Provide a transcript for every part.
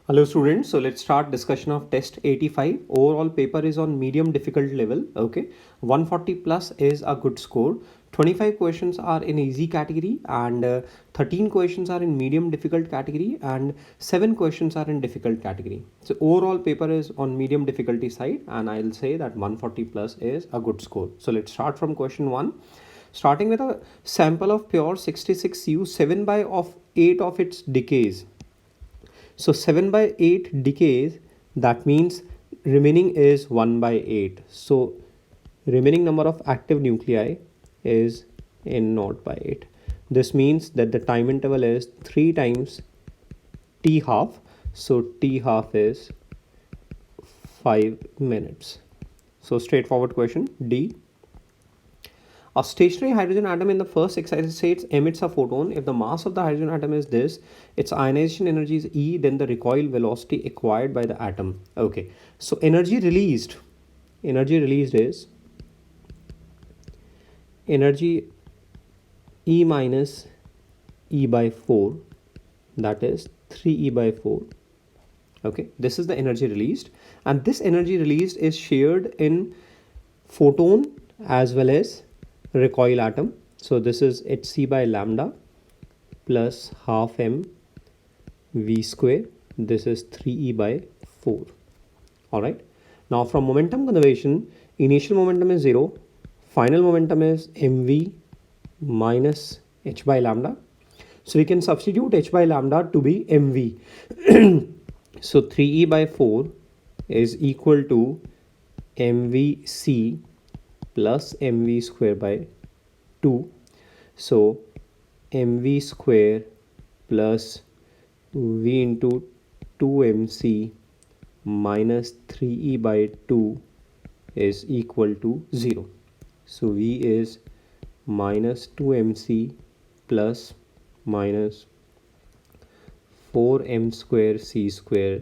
Hello students, so let's start discussion of test 85. Overall paper is on medium difficult level. Okay, 140 plus is a good score. 25 questions are in easy category and 13 questions are in medium difficult category and 7 questions are in difficult category. So overall paper is on medium difficulty side and I'll say that 140 plus is a good score. So let's start from question 1. Starting with a sample of pure 66U, 7 by of 8 of its decays. So 7 by 8 decays, that means remaining is 1 by 8. So remaining number of active nuclei is n naught by 8. This means that the time interval is 3 times t half. So t half is 5 minutes. So straightforward question D. A stationary hydrogen atom in the first excited states emits a photon. If the mass of the hydrogen atom is this, its ionization energy is E, then the recoil velocity acquired by the atom. Okay, so energy released is energy E minus E by 4, that is 3E by 4. Okay, this is the energy released, and this energy released is shared in photon as well as recoil atom. So this is hc by lambda plus half m v square. This is 3e by 4. All right, now from momentum conservation, initial momentum is 0, final momentum is mv minus h by lambda. So we can substitute h by lambda to be mv. So 3e by 4 is equal to mvc plus mv square by 2. So mv square plus v into 2mc minus 3e by 2 is equal to 0. So v is minus 2mc plus minus 4m square c square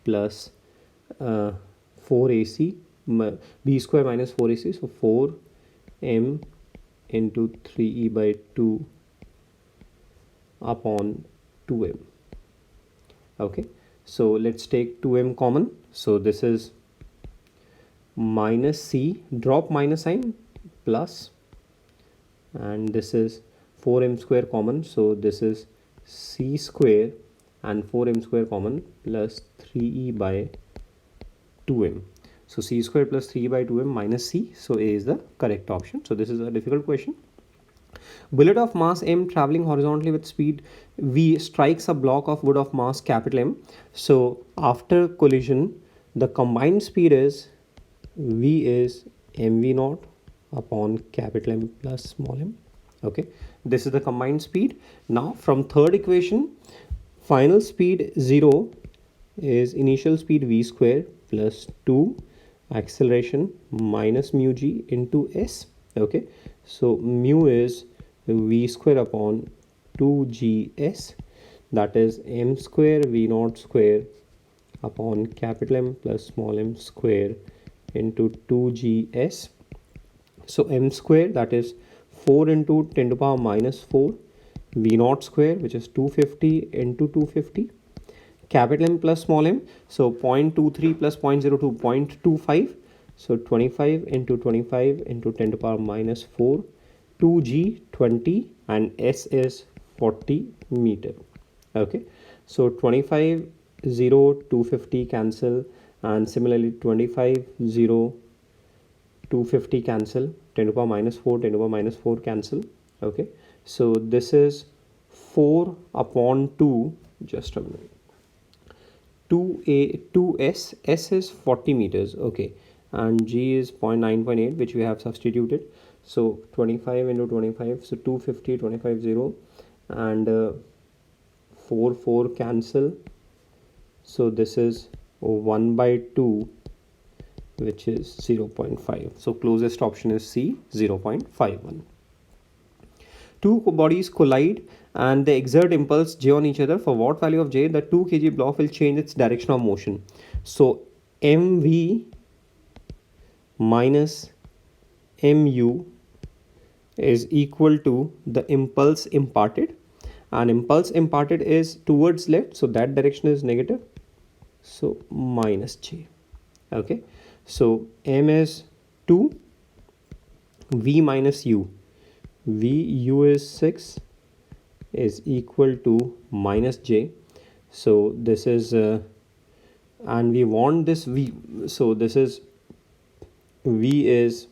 plus 4ac b square minus 4ac, so 4m into 3e by 2 upon 2m. Okay, so let's take 2m common. So this is minus c, drop minus sign, plus, and this is 4m square common, so this is c square and 4m square common plus 3e by 2m. So c square plus 3 by 2m minus c. So A is the correct option. So this is a difficult question. Bullet of mass m traveling horizontally with speed v strikes a block of wood of mass capital M. So after collision, the combined speed is v is mv naught upon capital M plus small m. Okay, this is the combined speed. Now from third equation, final speed 0 is initial speed v square plus 2 acceleration minus mu g into s. Okay, so mu is v square upon 2gs, that is m square v naught square upon capital M plus small m square into 2gs. So m square, that is 4 into 10 to the power minus 4, v naught square, which is 250 into 250, capital M plus small m, so 0.23 plus 0.02, 0.25, so 25 into 25 into 10 to the power minus 4, 2g 20, and s is 40 meter. Okay, so 25 0 250 cancel, and similarly 25 0 250 cancel, 10 to the power minus 4, 10 to the power minus 4 cancel. Okay, so this is 4 upon 2, just a minute, 2s, s is 40 meters. Okay, and g is 0.9.8, which we have substituted. So 25 into 25, so 250, 25 0, and 4 cancel. So this is 1 by 2, which is 0.5. So closest option is C, 0.51. Two bodies collide and they exert impulse j on each other. For what value of j, the 2 kg block will change its direction of motion. So mv minus mu is equal to the impulse imparted, and impulse imparted is towards left, so that direction is negative. so minus J. Okay, so M is 2, V minus U, VU is 6 is equal to minus J. So this is and we want this V, so this is V is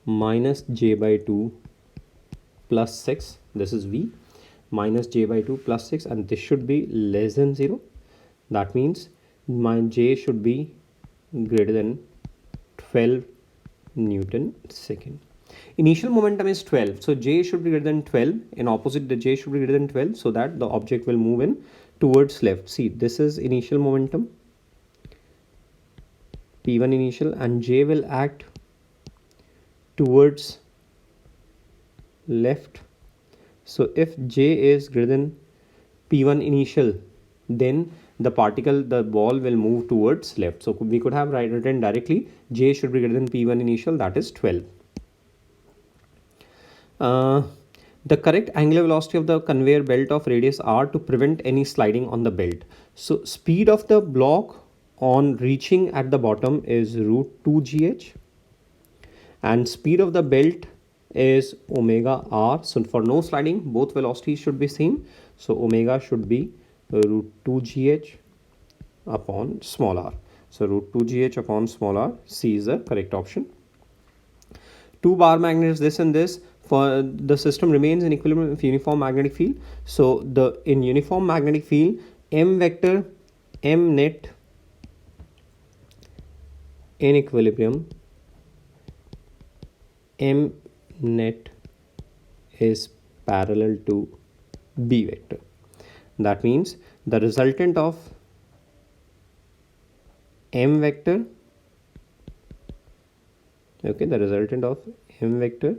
minus J by 2 plus 6, this is V minus J by 2 plus 6, and this should be less than 0. That means my J should be greater than 12 Newton second. Initial momentum is 12, so J should be greater than 12. In opposite, the J should be greater than 12, so that the object will move in towards left. See, this is initial momentum, P1 initial, and J will act towards left. So if J is greater than P1 initial, then the ball will move towards left. So we could have written directly J should be greater than P1 initial, that is 12. The correct angular velocity of the conveyor belt of radius r to prevent any sliding on the belt. So speed of the block on reaching at the bottom is root 2 gh, and speed of the belt is omega r. So for no sliding, both velocities should be same. So omega should be root 2 gh upon small r. So root 2 gh upon small r. C is the correct option. Two bar magnets, this and this, for the system remains in equilibrium with uniform magnetic field. So in uniform magnetic field, M vector, M net in equilibrium, M net is parallel to B vector. That means the resultant of M vector, okay, the resultant of M vector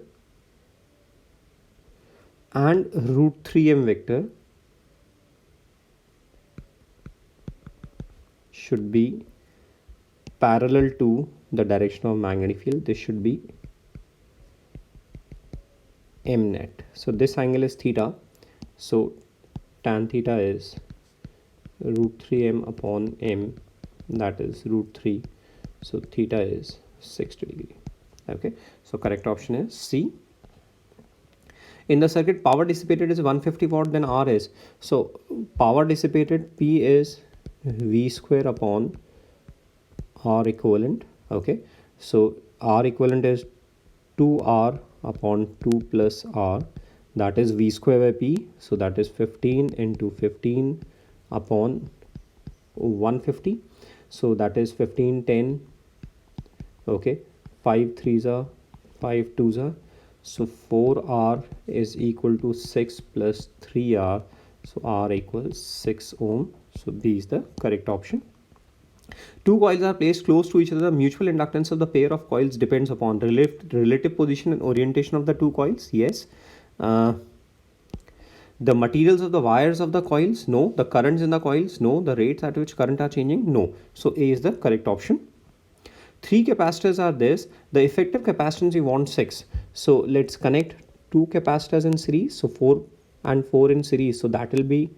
and root 3M vector should be parallel to the direction of magnetic field. This should be M net. So this angle is theta. So tan theta is root 3M upon M, that is root 3. So theta is 60 degree. Okay, so correct option is C. In the circuit, power dissipated is 150 watt, then R is, so power dissipated, P is V square upon R equivalent. Okay, so R equivalent is 2R upon 2 plus R, that is V square by P. So that is 15 into 15 upon 150. So that is 15, 10. Okay, 5 3s are 5 2s are. So 4R is equal to 6 plus 3R. So R equals 6 ohm. So B is the correct option. Two coils are placed close to each other. The mutual inductance of the pair of coils depends upon relative position and orientation of the two coils. Yes. The materials of the wires of the coils? No. The currents in the coils? No. The rates at which current are changing? No. So A is the correct option. Three capacitors are this. The effective capacitance we want 6. So let's connect two capacitors in series. So 4 and 4 in series. So that will be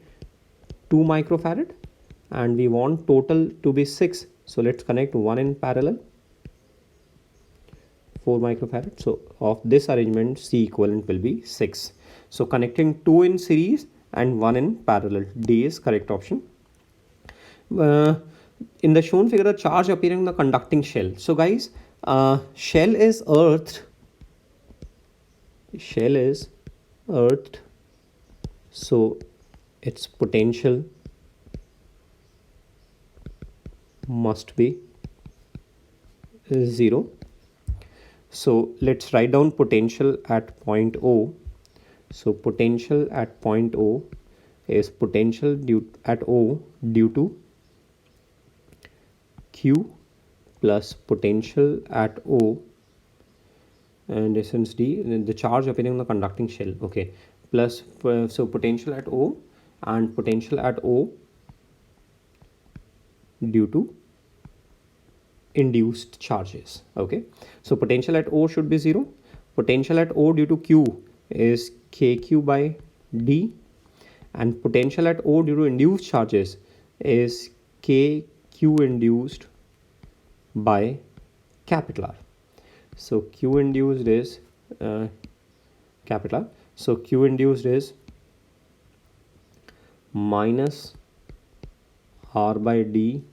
2 microfarad. And we want total to be 6. So let's connect one in parallel. 4 microfarad. So of this arrangement, C equivalent will be 6. So connecting 2 in series and 1 in parallel. D is correct option. In the shown figure, the charge appearing in the conducting shell. So guys, shell is earthed. Shell is earthed. So its potential must be 0. So let's write down potential at point O. So potential at point O is potential at O due to Q plus potential at O and distance D, the charge appearing on the conducting shell. Okay, plus so potential at O and potential at O due to induced charges. Okay, so potential at O should be 0. Potential at O due to Q is KQ by D, and potential at O due to induced charges is k q induced by capital R. So q induced is capital R. So q induced is minus r by d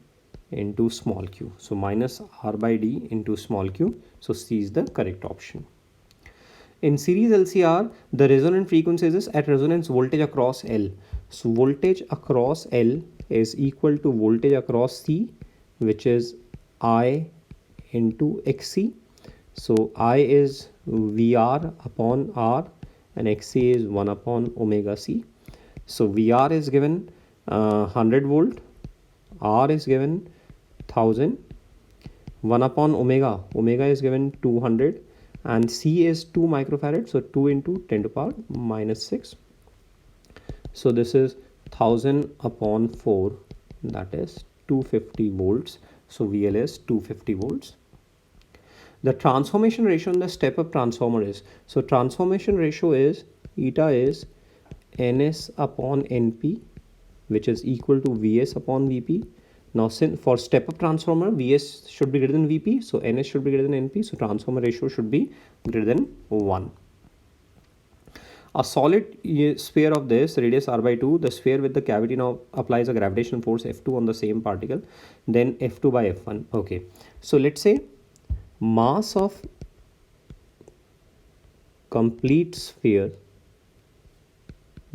into small q. So minus r by d into small q. So C is the correct option. In series LCR, the resonant frequency is at resonance voltage across L. So voltage across L is equal to voltage across C, which is I into XC. So I is VR upon R and XC is 1 upon omega C. So VR is given 100 volt, R is given 1000, 1 upon omega, omega is given 200 and C is 2 microfarad, so 2 into 10 to power minus 6. So this is 1000 upon 4, that is 250 volts. So VL is 250 volts. The transformation ratio in the step-up transformer is, so transformation ratio is, eta is NS upon NP, which is equal to VS upon VP. Now since for step-up transformer, VS should be greater than VP, so NS should be greater than NP, so transformer ratio should be greater than 1. A solid sphere of this radius r by 2, the sphere with the cavity now applies a gravitational force F2 on the same particle, then F2 by F1. Okay, so let's say mass of complete sphere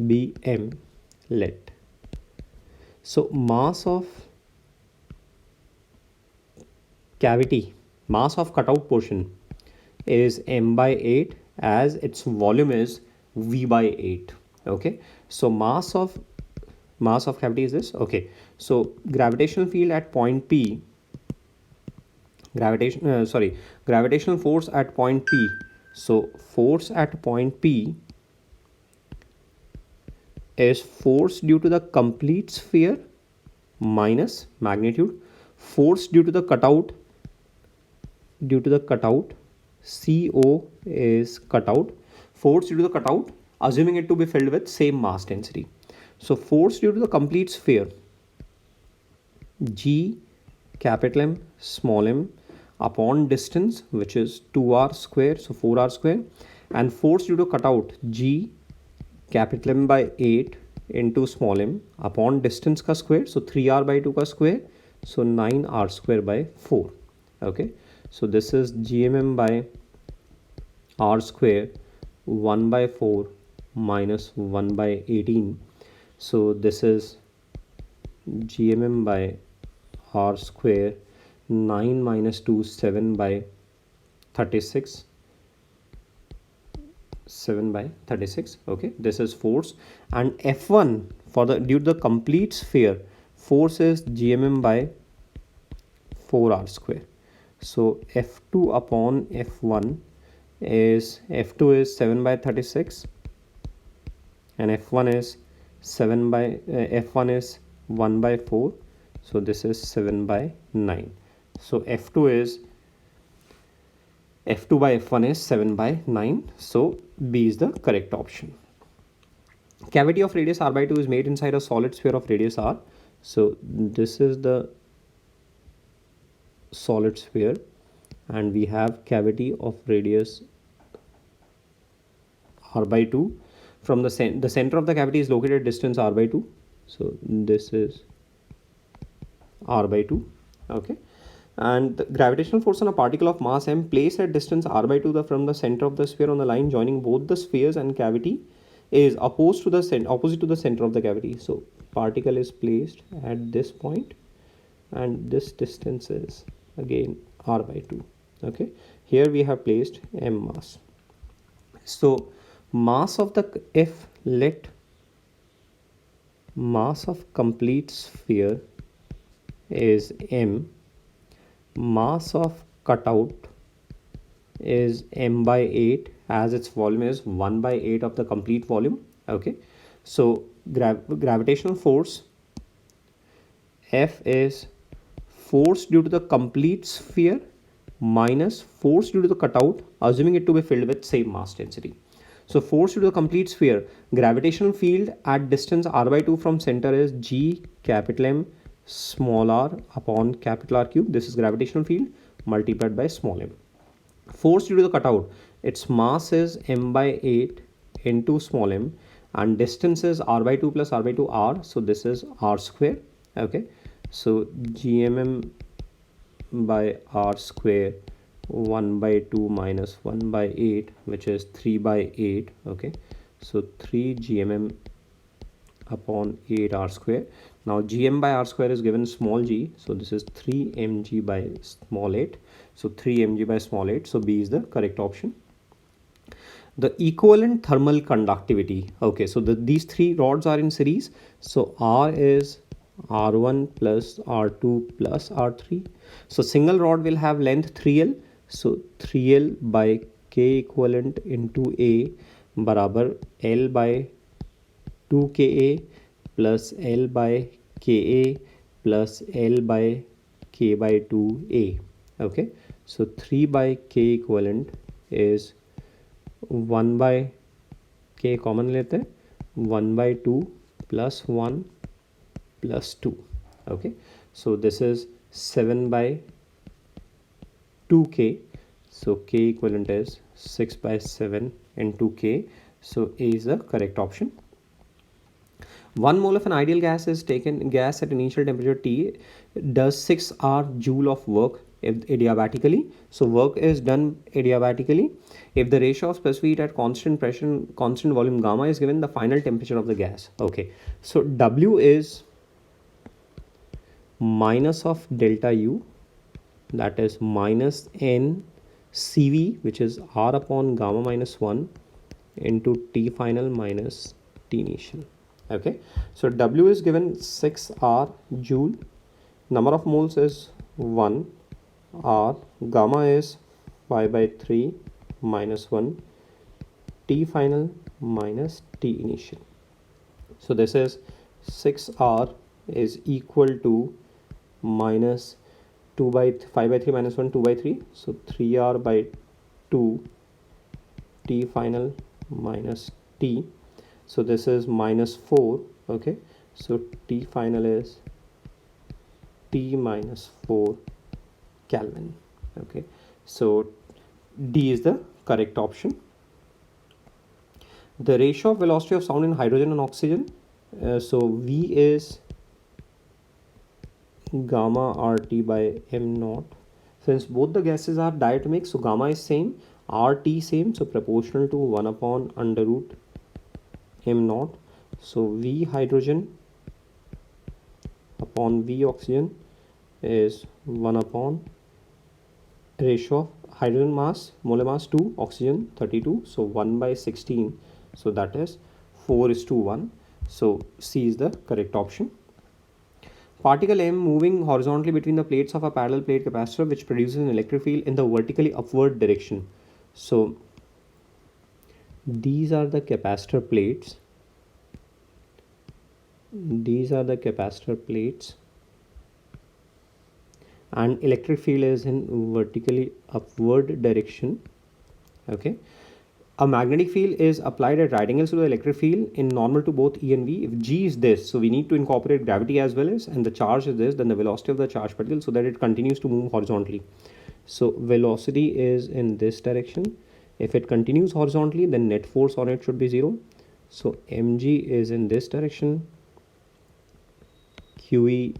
be m, let. So mass of cavity, mass of cutout portion is m by 8 as its volume is v by 8. Okay, so mass of cavity is this. Okay, so gravitational field at point P, gravitational force at point P. So force at point P is force due to the complete sphere minus magnitude, force due to the cutout, CO is cutout, force due to the cutout, assuming it to be filled with same mass density. So force due to the complete sphere, G capital M small m upon distance, which is 2r square, so 4r square, and force due to cutout, G capital M by 8 into small m upon distance ka square, so 3r by 2 ka square, so 9r square by 4. Okay, so this is GMM by r square 1 by 4 minus 1 by 18. So this is GMM by r square 9 minus 2 7 by 36, 7 by 36. Okay, this is force, and F1 for the due to the complete sphere, force is GMM by 4r square. So F2 upon F1 is, F2 is 7 by 36 and F1 is 7 by F1 is 1 by 4, so this is 7 by 9. So F2 by F1 is 7 by 9, so B is the correct option. Cavity of radius r by 2 is made inside a solid sphere of radius r. So this is the solid sphere and we have cavity of radius r by 2. From the center of the cavity is located at distance r by 2, so this is r by 2. Okay, and the gravitational force on a particle of mass m placed at distance r by 2 from the center of the sphere on the line joining both the spheres and cavity is opposite to the center of the cavity. So particle is placed at this point and this distance is again r by 2. Okay, here we have placed m mass. So mass of the, if let mass of complete sphere is m, mass of cutout is m by 8 as its volume is 1 by 8 of the complete volume. Okay, so gravitational force F is force due to the complete sphere minus force due to the cutout, assuming it to be filled with same mass density. So force due to the complete sphere, gravitational field at distance r by 2 from center is G capital M small r upon capital R cube. This is gravitational field multiplied by small m. Force due to the cutout, its mass is m by 8 into small m, and distance is r by 2 plus r by 2 r, so this is r square. Okay, so gmm by r square 1 by 2 minus 1 by 8, which is 3 by 8. Okay, so 3 gmm upon 8 r square. Now gm by r square is given small g, so this is 3 mg by small 8, so 3 mg by small 8, so B is the correct option. The equivalent thermal conductivity, okay, so these three rods are in series, so R is R1 plus R2 plus R3. So single rod will have length 3L, so 3L by K equivalent into A barabar L by 2Ka plus L by Ka plus L by K by 2A. Okay, so 3 by K equivalent is 1 by K common लेते हैं, 1 by 2 plus 1 plus 2. Okay, so this is 7 by 2K, so K equivalent is 6 by 7 into K, so A is the correct option. 1 mole of an ideal gas is taken, gas at initial temperature T does 6 R joule of work adiabatically. So work is done adiabatically. If the ratio of specific heat at constant pressure, constant volume gamma is given, the final temperature of the gas. Okay, so W is minus of delta U, that is minus N CV, which is R upon gamma minus 1 into T final minus T initial. Okay, so W is given 6 R joule, number of moles is 1, R, gamma is 5 by 3 minus 1, T final minus T initial. So this is 6R is equal to minus 2 by 5 by 3 minus 1, 2 by 3, so 3R by 2 T final minus T. So this is minus 4. Okay, so T final is T minus 4 Kelvin. Okay, so D is the correct option. The ratio of velocity of sound in hydrogen and oxygen, so V is gamma RT by M naught. Since both the gases are diatomic, so gamma is same, RT same, so proportional to 1 upon under root M naught. So V hydrogen upon V oxygen is 1 upon ratio of hydrogen mass, molar mass 2, oxygen 32, so 1 by 16, so that is 4:1. So C is the correct option. Particle M moving horizontally between the plates of a parallel plate capacitor, which produces an electric field in the vertically upward direction. So these are the capacitor plates. These are the capacitor plates, and electric field is in vertically upward direction. Okay, a magnetic field is applied at right angles to the electric field in normal to both E and V. If G is this, so we need to incorporate gravity as well as, and the charge is this, then the velocity of the charged particle, so that it continues to move horizontally. So velocity is in this direction. If it continues horizontally, then net force on it should be 0. So mg is in this direction, QE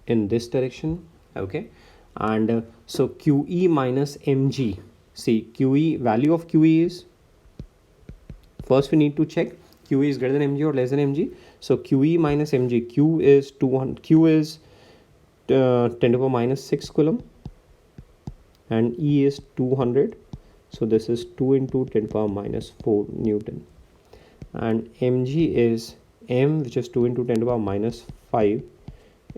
in this direction. Okay, and so QE minus mg, see QE, value of QE is, first we need to check QE is greater than mg or less than mg. So QE minus mg, Q is 200, Q is 10 to the power minus 6 coulomb, and E is 200, so this is 2 into 10 to the power minus 4 Newton, and mg is m, which is 2 into 10 to the power minus 5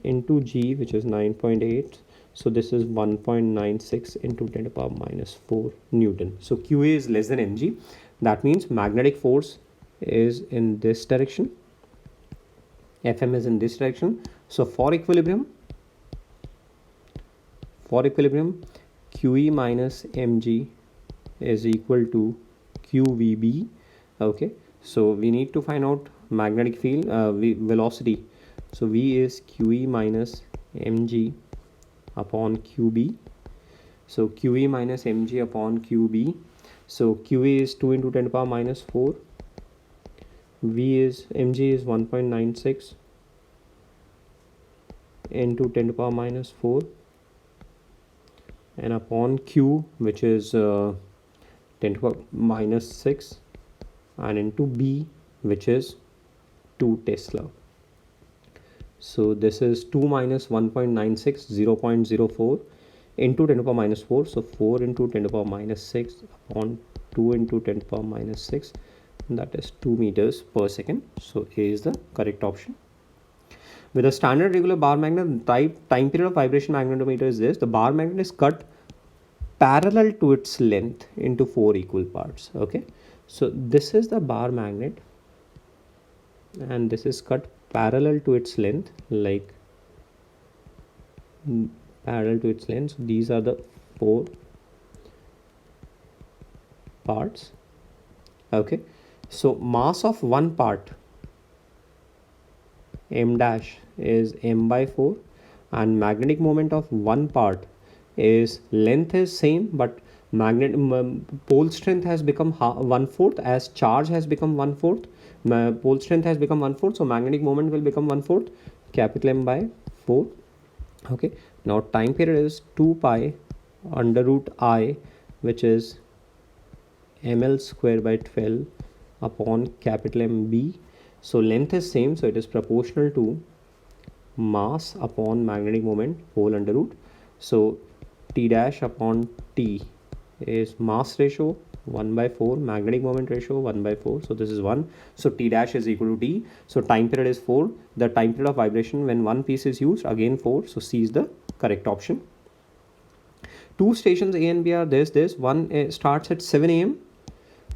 into G, which is 9.8, so this is 1.96 into 10 to the power minus 4 Newton. So QA is less than mg, that means magnetic force is in this direction, Fm is in this direction. So for equilibrium QE minus mg is equal to QVB. Okay, so we need to find out magnetic field velocity. So V is QE minus mg upon QB. So QE minus mg upon QB. So QE is 2 into 10 to the power minus 4. V is mg is 1.96 into 10 to the power minus 4, and upon Q, which is 10 to the power minus 6, and into B, which is 2 Tesla. So this is 2 minus 1.96, 0.04 into 10 to the power minus 4. So 4 into 10 to the power minus 6 upon 2 into 10 to the power minus 6, that is 2 meters per second. So A is the correct option. With a standard regular bar magnet, time period of vibration magnetometer is this. The bar magnet is cut parallel to its length into 4 equal parts. Okay, so this is the bar magnet, and this is cut parallel to its length, like parallel to its length. So these are the 4 parts. Okay, so mass of one part m dash is m by 4, and magnetic moment of one part is length is same, but pole strength has become 1/4 as charge has become 1/4. Pole strength has become 1/4, so magnetic moment will become 1/4, capital M by 4. Okay, now time period is 2 pi under root I, which is ml square by 12 upon capital MB. So length is same, so it is proportional to mass upon magnetic moment whole under root. So T dash upon T is mass ratio 1 by 4, magnetic moment ratio 1 by 4. So this is 1. So T dash is equal to T. So time period is 4. The time period of vibration when one piece is used, again 4. So C is the correct option. Two stations A and B are this. One starts at 7 a.m.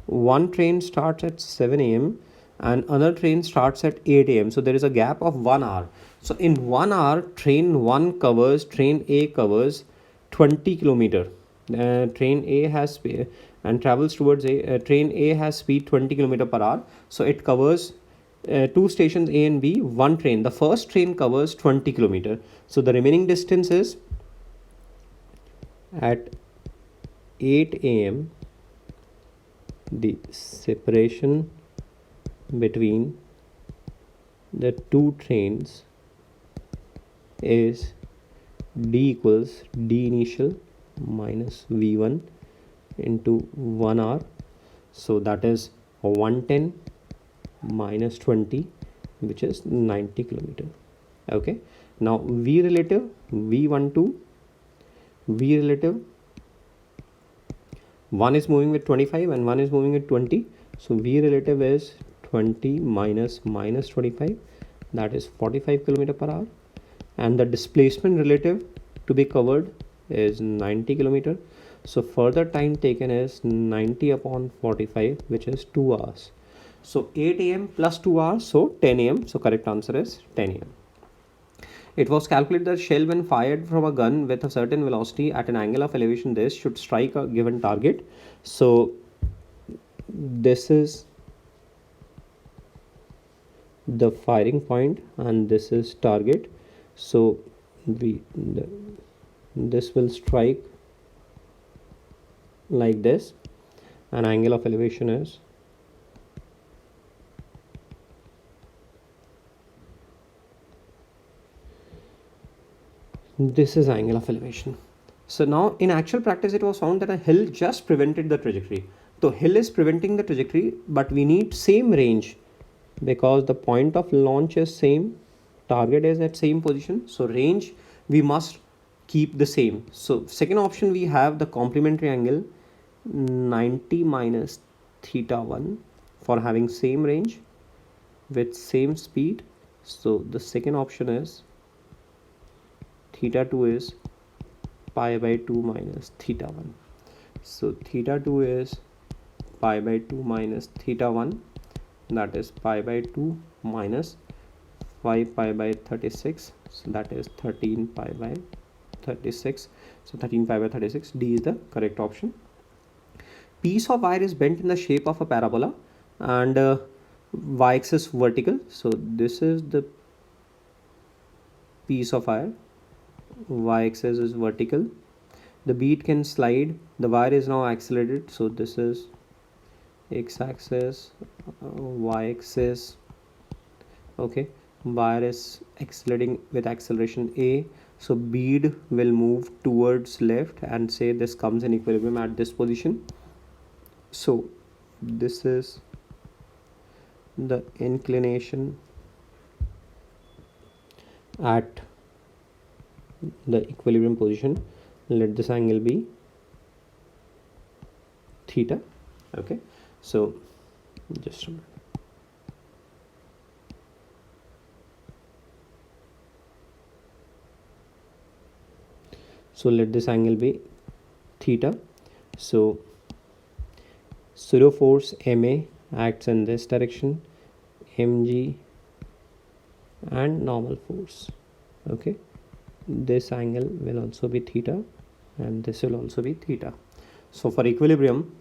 One train starts at 7 a.m. and another train starts at 8 a.m. So there is a gap of 1 hour. So in 1 hour, train A covers 20 kilometer. Train A has and travels towards train A has speed 20 kilometer per hour. So it covers two stations A and B, one train. The first train covers 20 kilometer. So the remaining distance is at 8 a.m. the separation between the two trains is D equals D initial minus V1 into 1 hour. So that is 110 minus 20, which is 90 kilometer. Okay, now V relative, V12, V relative, one is moving with 25 and one is moving with 20. So V relative is 20 minus 25, that is 45 kilometer per hour, and the displacement relative to be covered is 90 kilometer. So further time taken is 90 upon 45, which is 2 hours. So 8 a.m. plus 2 hours, so 10 a.m. So correct answer is 10 a.m. It was calculated that shell, when fired from a gun with a certain velocity at an angle of elevation, this should strike a given target. So this is the firing point and this is target. So this will strike like this, and angle of elevation is this is angle of elevation. So now in actual practice it was found that a hill just prevented the trajectory. So hill is preventing the trajectory, but we need same range because the point of launch is same, target is at same position, so range we must keep the same. So second option, we have the complementary angle 90 minus theta 1 for having same range with same speed. So the second option is theta 2 is pi by 2 minus theta 1. So theta 2 is pi by 2 minus theta 1, that is pi by 2 minus 5 pi by 36, so that is 13 pi by 36. So 13 pi by 36, D is the correct option. Piece of wire is bent in the shape of a parabola and y-axis vertical. So this is the piece of wire, y-axis is vertical, the bead can slide, the wire is now accelerated, so this is x-axis, y-axis, okay, wire is accelerating with acceleration a, so bead will move towards left, and say this comes in equilibrium at this position. So this is the inclination at the equilibrium position. Let this angle be theta. Okay, so just a minute. So let this angle be theta. So pseudo force ma acts in this direction, mg, and normal force. Okay, this angle will also be theta, and this will also be theta. So for equilibrium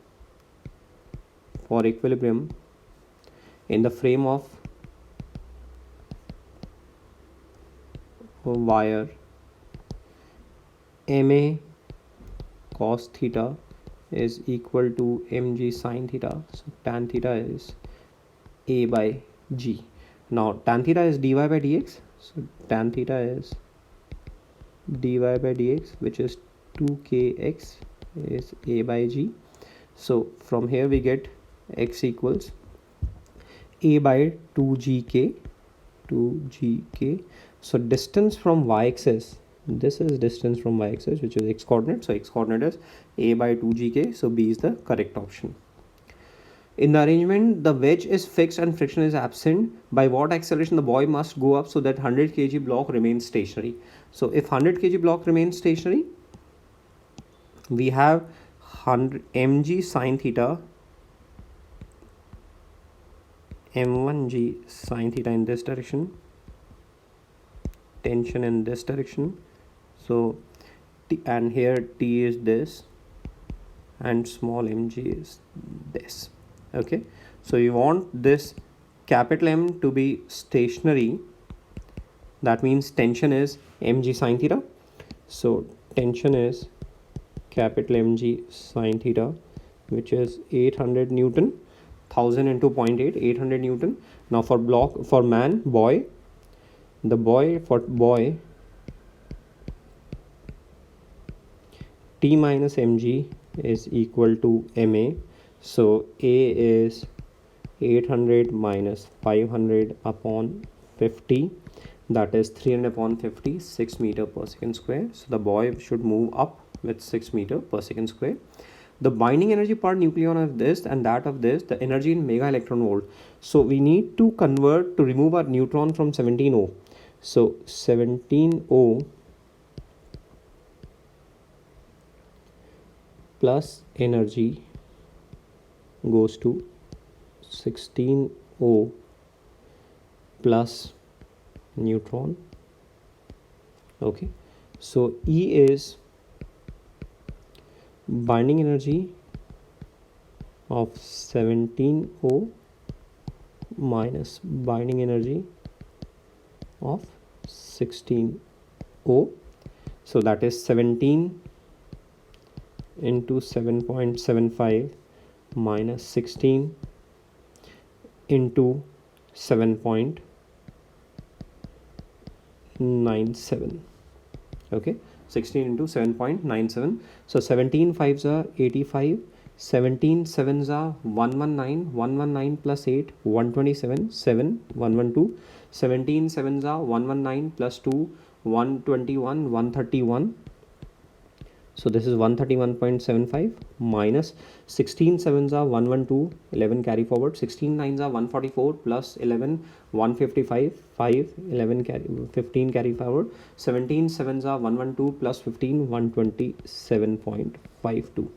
in the frame of wire, ma cos theta is equal to mg sin theta, so tan theta is a by g. Now tan theta is dy by dx, so tan theta is dy by dx, which is 2kx is a by g. So from here we get x equals a by 2gk. So distance from y-axis, this is distance from y-axis, which is x coordinate, so x coordinate is a by 2gk, so b is the correct option. In the arrangement, the wedge is fixed and friction is absent. By what acceleration the buoy must go up so that 100 kg block remains stationary? So if 100 kg block remains stationary, we have 100 mg sin theta, m1g sin theta in this direction, tension in this direction. So and here t is this, and small mg is this. Okay, so you want this capital M to be stationary, that means tension is mg sin theta. So tension is capital mg sin theta, which is 800 Newton, 1000 into 0.8, 800 Newton. Now for block, for man, buoy, the buoy, for buoy, T minus mg is equal to ma. So a is 800 minus 500 upon 50, that is 300 upon 50, 6 meter per second square. So the buoy should move up with 6 meter per second square. The binding energy per nucleon of this and that of this, the energy in mega electron volt. So we need to convert to remove our neutron from 17O. So 17O plus energy goes to 16O plus neutron. Okay, so E is binding energy of 17O minus binding energy of 16O. So that is 17 into 7.75 minus 16 into 7.97. Okay, 16 into 7.97. So 17 5s are 85, 17 7s are 119, 119 plus 8, 127, 7, 112, 17 7s are 119 plus 2, 121, 131. So this is 131.75 minus 16 7s are 112, 11 carry forward, 16 9s are 144 plus 11, 155, 5, 11 carry, 15 carry forward, 17 7s are 112 plus 15, 127.52.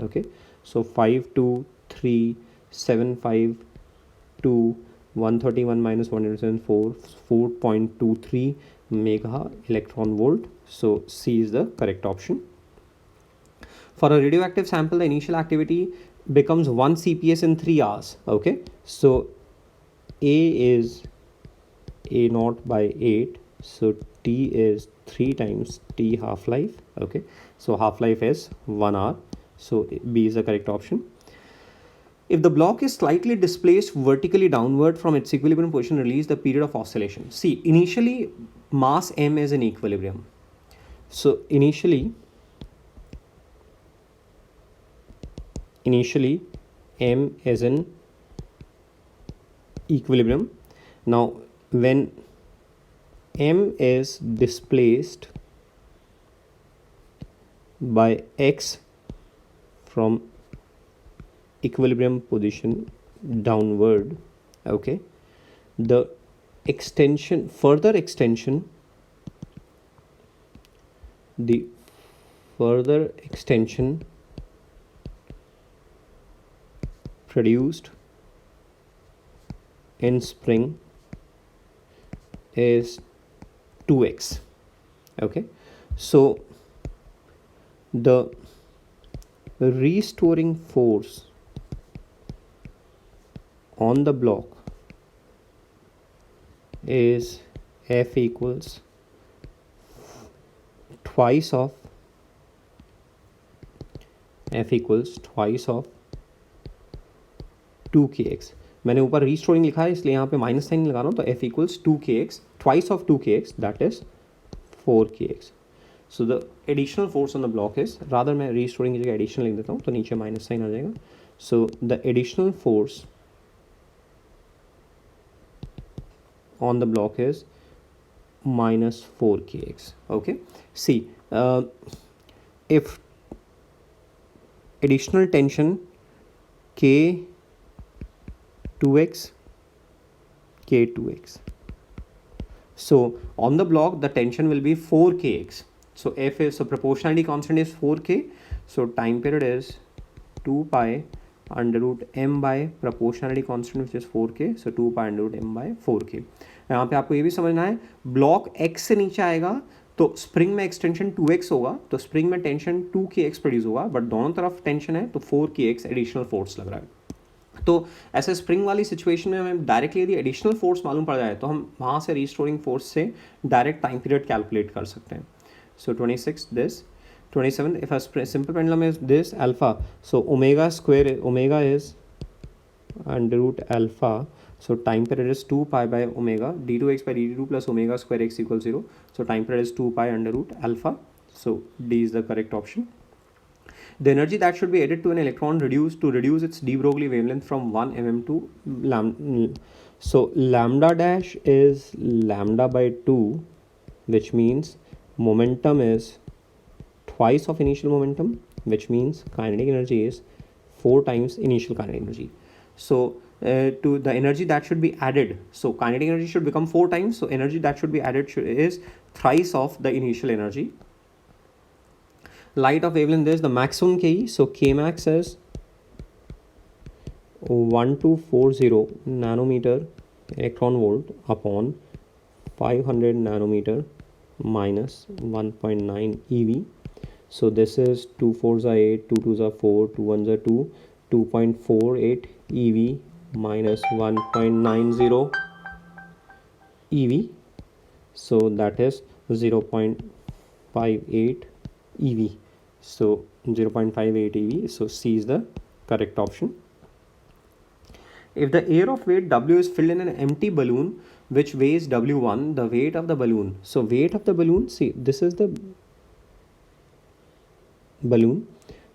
Okay, so 5 2 3 7 5 2 131 minus 174, 4.23 mega electron volt. So C is the correct option. For a radioactive sample, the initial activity becomes 1 CPS in 3 hours. Okay, so A is A0 by 8, so T is 3 times T half-life. Okay, so half-life is 1 hour, so B is the correct option. If the block is slightly displaced vertically downward from its equilibrium position, release the period of oscillation. See, initially mass M is in equilibrium. So initially M is in equilibrium. Now when M is displaced by X from equilibrium position downward, okay, the further extension produced in spring is 2x. Okay, so the restoring force on the block is F equals twice of 2kx. मैंने ऊपर restoring लिखा है इसलिए यहाँ पे minus sign लगा रहा हूँ, तो F equals 2kx, twice of 2kx, that is 4kx. So the additional force on the block is, rather मैं रीस्टोरिंग की जगह एडिशनल लिख देता हूँ तो नीचे माइनस साइन आ जाएगा. So the additional force on the block is minus 4kx. Okay, see, if additional tension K2x, so on the block the tension will be 4kx. So F is, so proportionality constant is 4k, so time period is 2 pi under root m by proportionality constant which is 4k, so 2 pi under root m by 4k. यहाँ पे आपको ये भी समझना है, block x से नीचे आएगा तो स्प्रिंग में एक्सटेंशन 2x होगा, तो स्प्रिंग में टेंशन 2kx प्रोड्यूस होगा, बट दोनों तरफ टेंशन है तो 4kx एडिशनल फोर्स लग रहा है. तो ऐसे स्प्रिंग वाली सिचुएशन में हमें डायरेक्टली यदि एडिशनल फोर्स मालूम पड़ जाए तो हम वहाँ से रीस्टोरिंग फोर्स से डायरेक्ट टाइम पीरियड कैलकुलेट कर सकते हैं. So 26 this, 27, if a simple pendulum is this alpha, so omega is under root alpha, so time period is 2 pi by omega, d2x by dt2 plus omega square x equals 0, so time period is 2 pi under root alpha, so D is the correct option. The energy that should be added to an electron to reduce its de Broglie wavelength from 1 mm to lambda, so lambda dash is lambda by 2, which means momentum is twice of initial momentum, which means kinetic energy is 4 times initial kinetic energy. So to the energy that should be added, so kinetic energy should become 4 times, so energy that should be added is thrice of the initial energy. Light of wavelength is the maximum Ke, so Kmax is 1240 nanometer electron volt upon 500 nanometer minus 1.9 eV. So this is 2 4s are 8, 2 2s are 4, 2 1s are 2, 2.48 eV minus 1.90 eV, so that is 0.58 eV, so 0.58 eV, so C is the correct option. If the air of weight W is filled in an empty balloon which weighs W1, the weight of the balloon. So weight of the balloon, see, this is the balloon.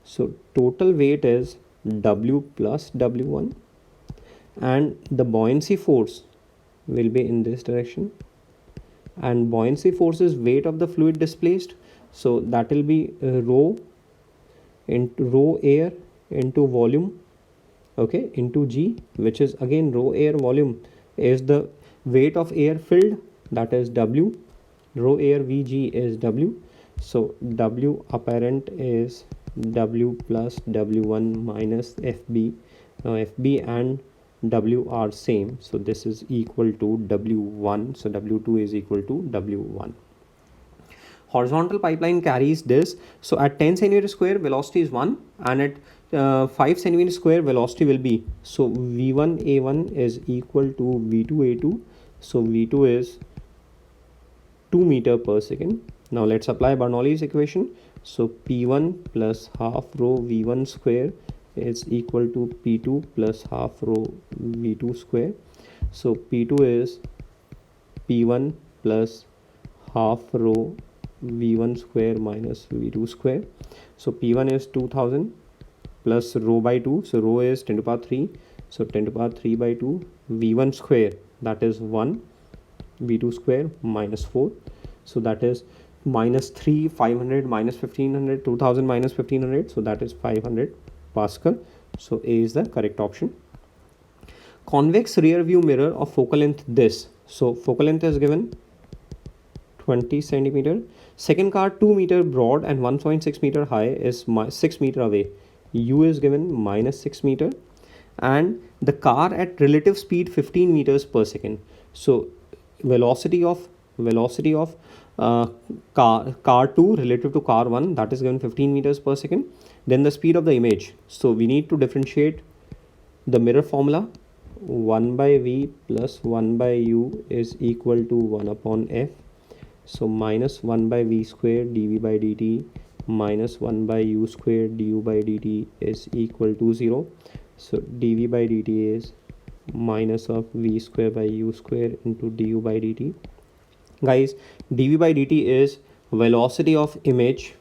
So total weight is W plus W1, and the buoyancy force will be in this direction, and buoyancy force is weight of the fluid displaced. So that will be rho air into volume, okay, into G, which is again rho air volume is the weight of air filled, that is W, rho air Vg is W, so W apparent is W plus W1 minus FB. Now FB and W are same, so this is equal to W1, so W2 is equal to W1. Horizontal pipeline carries this, so at 10 centimeter square velocity is 1, and at 5 centimeter square velocity will be, so V1A1 is equal to V2A2, so V2 is 2 meter per second. Now let's apply Bernoulli's equation. So P1 plus half rho V1 square is equal to P2 plus half rho V2 square. So P2 is P1 plus half rho V1 square minus V2 square. So P1 is 2000 plus rho by 2. So rho is 10 to the power 3. So 10 to the power 3 by 2. V1 square, that is 1. V2 square minus 4. So that is minus 3, 500 minus 1500, 2000 minus 1500. So that is 500 Pascal. So A is the correct option. Convex rear view mirror of focal length this. So focal length is given 20 centimeter. Second car 2 meter broad and 1.6 meter high is 6 meter away. U is given minus 6 meter. And the car at relative speed 15 meters per second. So velocity of car 2 relative to car 1, that is given 15 meters per second. Then the speed of the image. So we need to differentiate the mirror formula. 1 by V plus 1 by U is equal to 1 upon F. So minus 1 by V square dV by dt minus 1 by U square du by dt is equal to 0. So dV by dt is minus of V square by U square into du by dt. Guys, dV by dt is velocity of image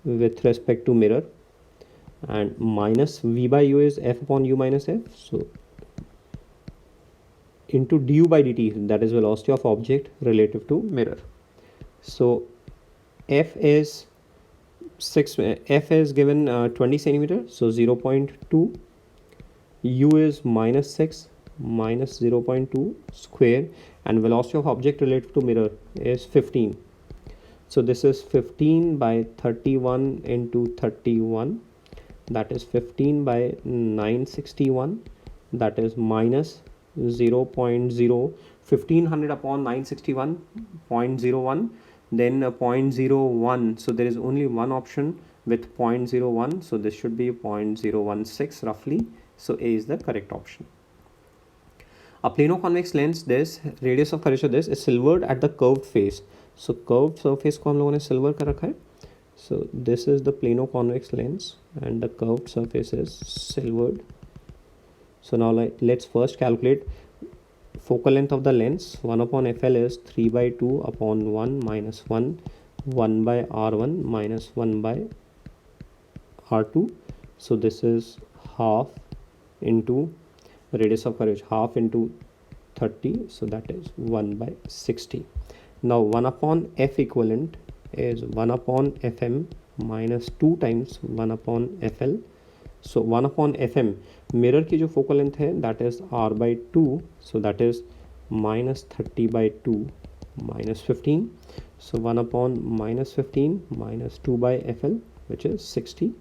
with respect to mirror, and minus V by U is F upon U minus F. So into du by dt, that is velocity of object relative to mirror. So F is given 20 centimeter, so 0.2. U is minus 6 minus 0.2 square, and velocity of object relative to mirror is 15. So this is 15 by 31 into 31, that is 15 by 961, that is minus 0.0. 1500 upon 961, 0.01, then 0.01. So there is only one option with 0.01, so this should be 0.016 roughly. So A is the correct option. A plano-convex lens, this radius of curvature this is silvered at the curved face. So curved surface को हम लोगों ने silver कर रखा है. So this is the plano-convex lens and the curved surface is silvered. So now let's first calculate focal length of the lens. 1 upon FL is 3 by 2 upon 1 minus 1, 1 by R1 minus 1 by R2. So this is half into radius of curvature, half into 30, so that is 1 by 60. Now 1 upon F equivalent is 1 upon FM minus 2 times 1 upon FL. So 1 upon FM, mirror की जो focal length है, that is R by 2, so that is minus 30 by 2 minus 15. So 1 upon minus 15 minus 2 by FL, which is 60.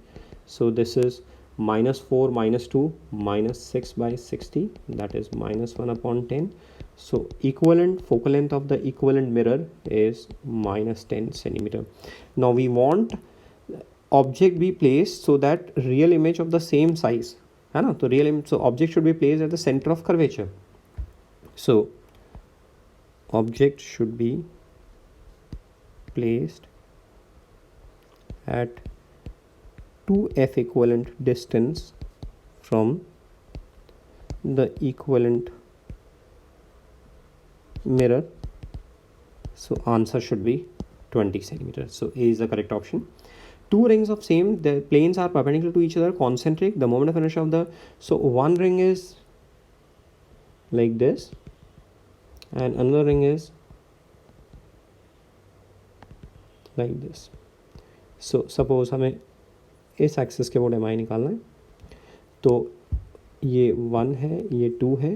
So this is minus 4 minus 2 minus 6 by 60, that is minus 1 upon 10. So equivalent focal length of the equivalent mirror is minus 10 centimeter. Now we want object be placed so that real image of the same size है ना, तो real image, so object should be placed at the center of curvature. So object should be placed at 2F equivalent distance from the equivalent mirror. So answer should be 20 centimeters. So A is the correct option. Two rings of same, the planes are perpendicular to each other, concentric. The moment of inertia of the, so one ring is like this and another ring is like this. So suppose हमें इस axis के board MI निकालना है, तो ये 1 है, ये 2 है,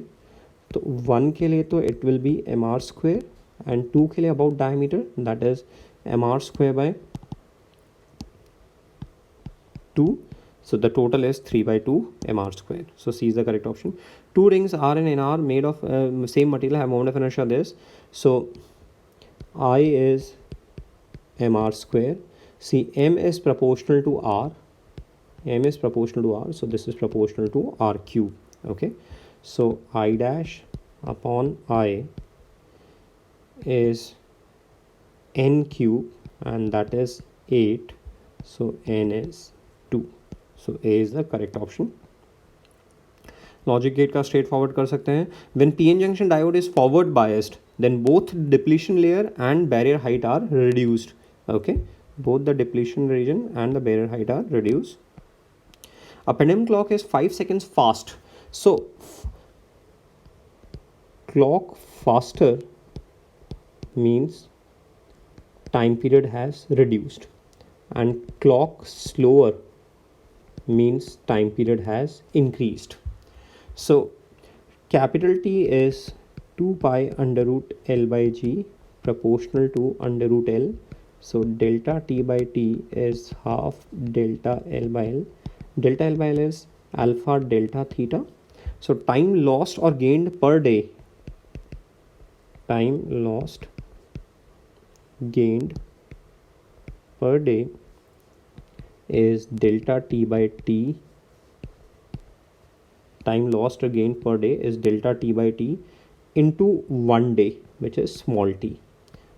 तो 1 के लिए तो it will be mr square and 2 के लिए about diameter, that is mr square by 2. So the total is 3 by 2 mr square. So C is the correct option. Two rings R and NR made of same material have moment of inertia this. So I is mr square. See, M is proportional to R. M is proportional to R. So this is proportional to R cube. Okay. So I dash upon I is n cube, and that is 8, so n is 2. So A is the correct option. Logic gate का straightforward कर सकते हैं. When PN junction diode is forward biased then both depletion layer and barrier height are reduced. Okay, both the depletion region and the barrier height are reduced. A pendulum clock is 5 seconds fast. So clock faster means time period has reduced, and clock slower means time period has increased. So capital T is 2 pi under root L by G proportional to under root L. So delta T by T is half delta L by L. Delta L by L is alpha delta theta. So time lost or gained per day, time lost gained per day is delta T by T. Time lost or gained per day is delta T by T into 1 day, which is small t.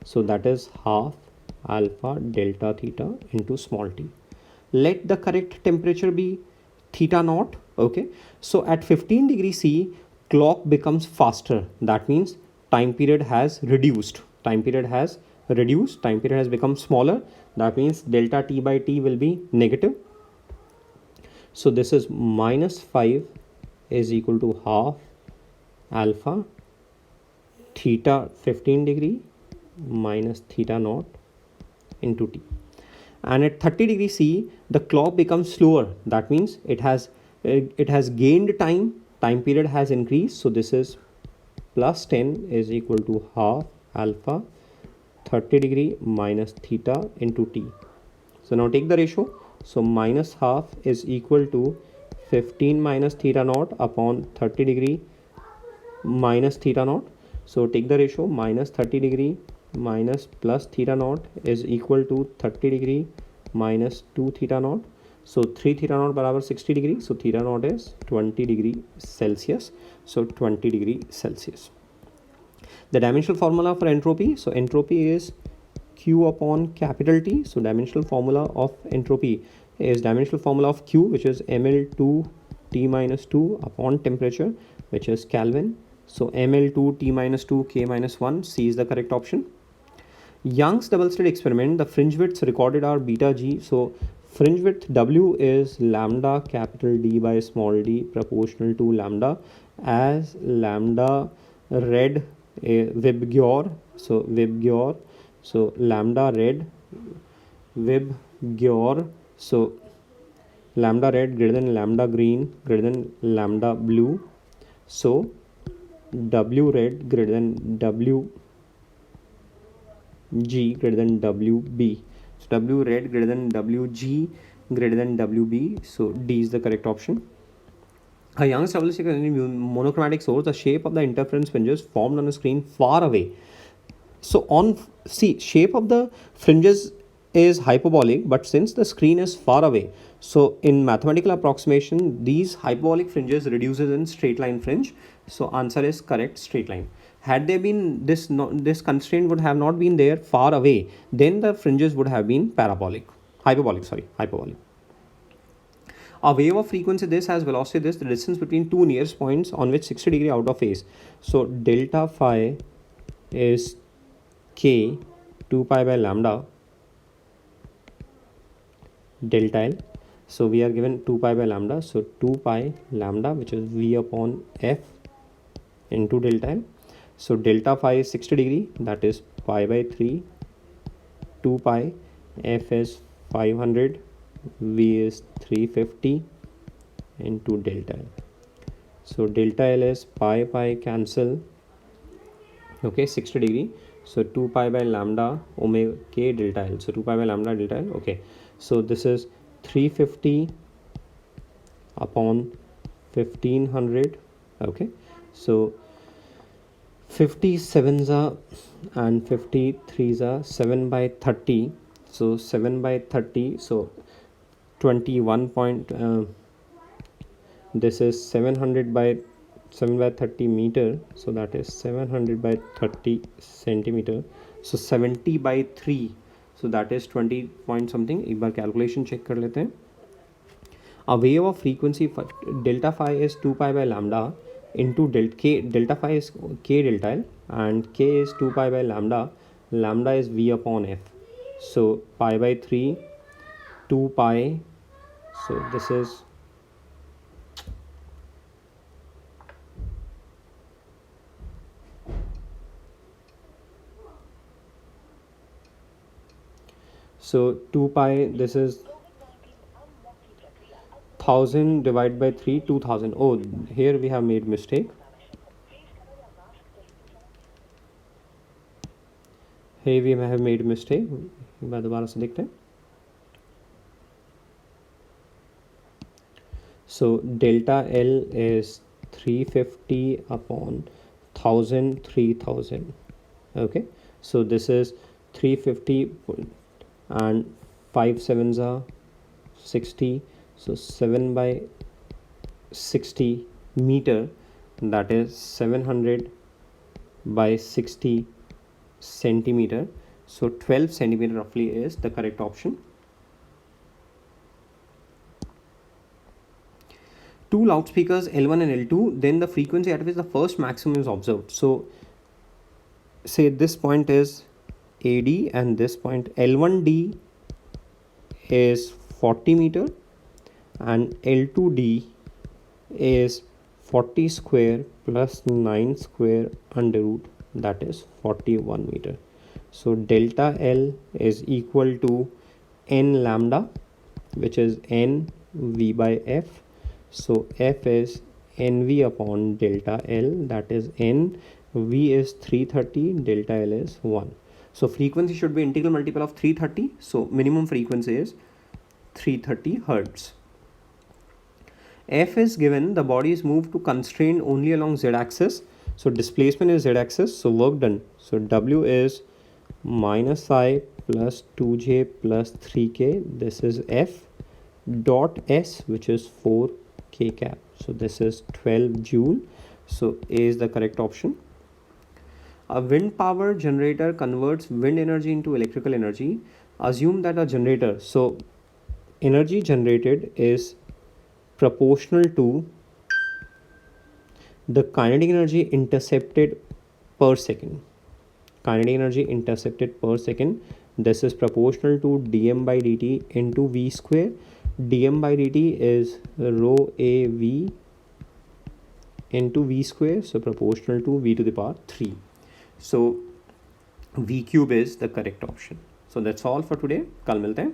So that is half alpha delta theta into small t. Let the correct temperature be theta naught. Okay, so at 15 degree C clock becomes faster. That means time period has reduced. Time period has reduced. Time period has become smaller. That means delta T by T will be negative. So this is minus 5 is equal to half alpha theta 15 degree minus theta naught into t. And at 30 degree C the clock becomes slower. That means it has gained time. Time period has increased. So this is plus 10 is equal to half alpha 30 degree minus theta into t. So now take the ratio. So minus half is equal to 15 minus theta naught upon 30 degree minus theta naught. So take the ratio. Minus 30 degree minus plus theta naught is equal to 30 degree minus 2 theta naught. So 3 theta naught बराबर 60 degree. So theta naught is 20 degree Celsius. So 20 degree Celsius. The dimensional formula for entropy. So entropy is Q upon capital T. So dimensional formula of entropy is dimensional formula of Q, which is ml2 T minus 2 upon temperature, which is Kelvin. So ml2 T minus 2 K minus 1. C is the correct option. Young's double slit experiment, the fringe widths recorded are beta g. So fringe width W is lambda capital D by small d proportional to lambda, as lambda red Vibgyor. So Vibgyor. So lambda red Vibgyor. So lambda red greater than lambda green greater than lambda blue. So W red greater than W G greater than WB. So W red greater than WG greater than WB. So D is the correct option. A Young's double slit monochromatic source, the shape of the interference fringes formed on a screen far away. So shape of the fringes is hyperbolic, but since the screen is far away, so in mathematical approximation these hyperbolic fringes reduces in straight line fringe. So answer is correct, straight line. Had there been this constraint would have not been there far away, then the fringes would have been hyperbolic. A wave of frequency this has velocity this, the distance between two nearest points on which 60 degree out of phase. So delta phi is k 2 pi by lambda delta L. So we are given 2 pi by lambda. So 2 pi lambda, which is V upon F into delta L. So delta phi is 60 degree, that is pi by 3. 2 pi, F is 500, V is 350 into delta L. So delta L is pi cancel. Okay, 60 degree. So 2 pi by lambda omega k delta L. So 2 pi by lambda delta L. Okay. So this is 350 upon 1500. Okay. So 57s are and 53s are 7 by 30. So 7 by 30. So 21 point. This is 700 by 7 by 30 meter, so that is 700 by 30 centimeter. So 70 by 3, so that is 20 point something. एक बार calculation check कर लेते हैं. A wave of frequency delta phi is 2 pi by lambda into delta phi is k delta L, and k is 2 pi by lambda. Lambda is v upon f. So pi by 3, 2 pi. So this is so 2 pi, this is 1000 divided by 3, 2000. Oh, here we have made mistake. Here we have made mistake. एक बार दोबारा से देखते हैं. So delta L is 350 upon 1000, 3000. Okay, so this is 350 and 5 sevens are 60. So 7 by 60 meter, that is 700 by 60 centimeter. So 12 centimeter roughly is the correct option. Two loudspeakers L1 and L2, then the frequency at which the first maximum is observed. So say this point is AD and this point L1D is 40 meter and L2D is 40 square plus 9 square under root, that is 41 meter. So delta L is equal to n lambda, which is n v by f. So f is nv upon delta L, that is n. V is 330, delta L is 1. So frequency should be integral multiple of 330. So minimum frequency is 330 hertz. F is given, the body is moved to constraint only along z-axis. So displacement is z-axis, so work done. So W is minus I plus 2j plus 3k. This is F dot S, which is 4k cap. So this is 12 joule. So A is the correct option. A wind power generator converts wind energy into electrical energy. Assume that a generator, so energy generated is proportional to the kinetic energy intercepted per second. Kinetic energy intercepted per second, this is proportional to dm by dt into v square. Dm by dt is rho a v into v square, so proportional to v to the power 3. So v cube is the correct option. So that's all for today. कल मिलते हैं.